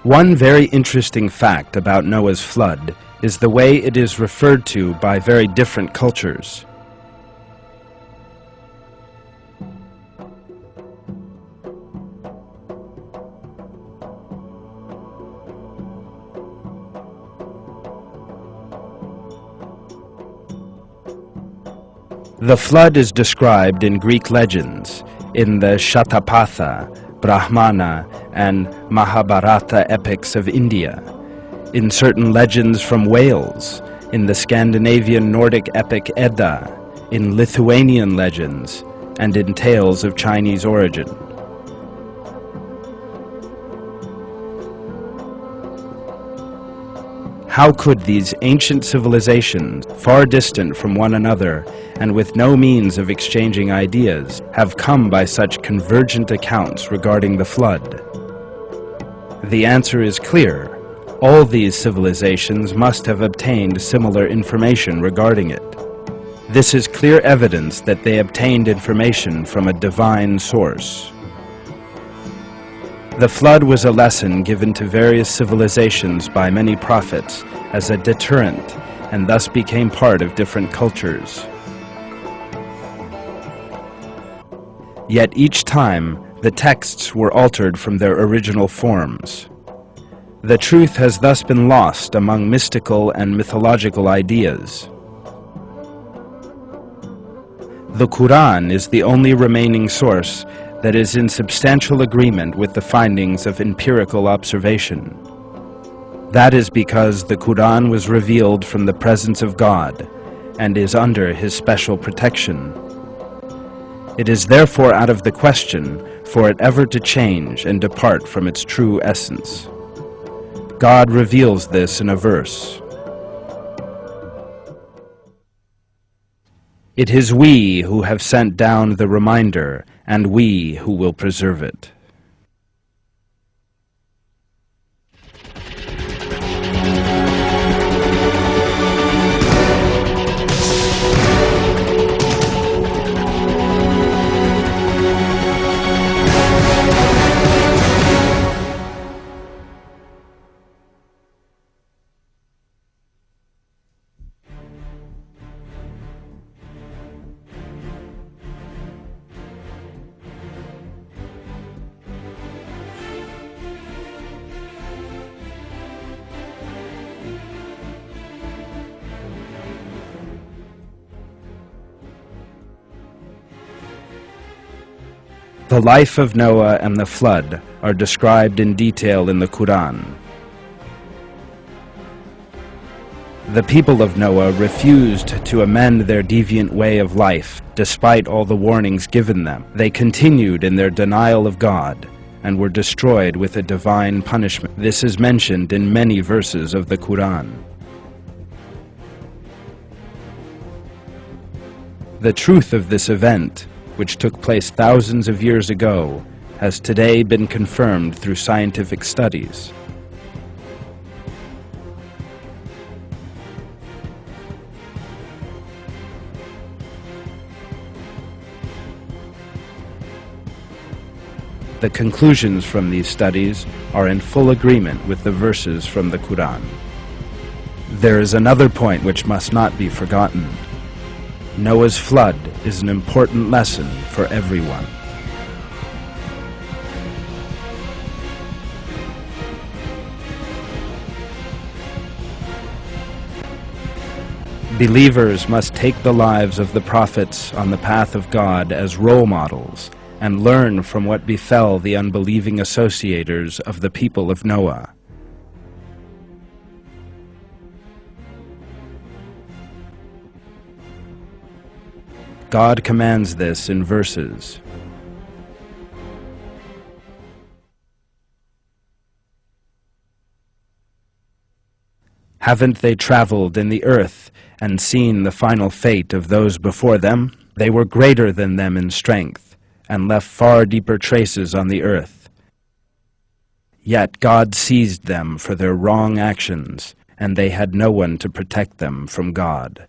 One very interesting fact about Noah's flood is the way it is referred to by very different cultures. The flood is described in Greek legends, in the Shatapatha, Brahmana, and Mahabharata epics of India, in certain legends from Wales, in the Scandinavian Nordic epic Edda, in Lithuanian legends, and in tales of Chinese origin. How could these ancient civilizations, far distant from one another and with no means of exchanging ideas, have come by such convergent accounts regarding the flood? The answer is clear. All these civilizations must have obtained similar information regarding it. This is clear evidence that they obtained information from a divine source. The flood was a lesson given to various civilizations by many prophets as a deterrent, and thus became part of different cultures. Yet each time, the texts were altered from their original forms. The truth has thus been lost among mystical and mythological ideas. The Quran is the only remaining source that is in substantial agreement with the findings of empirical observation. That is because the Quran was revealed from the presence of God and is under His special protection. It is therefore out of the question for it ever to change and depart from its true essence. God reveals this in a verse. It is we who have sent down the reminder, and we who will preserve it. The life of Noah and the flood are described in detail in the Quran. The people of Noah refused to amend their deviant way of life despite all the warnings given them. They continued in their denial of God and were destroyed with a divine punishment. This is mentioned in many verses of the Quran. The truth of this event, which took place thousands of years ago, has today been confirmed through scientific studies. The conclusions from these studies are in full agreement with the verses from the Quran. There is another point which must not be forgotten. Noah's flood is an important lesson for everyone. Believers must take the lives of the prophets on the path of God as role models and learn from what befell the unbelieving associators of the people of Noah. God commands this in verses. Haven't they traveled in the earth and seen the final fate of those before them? They were greater than them in strength and left far deeper traces on the earth. Yet God seized them for their wrong actions, and they had no one to protect them from God.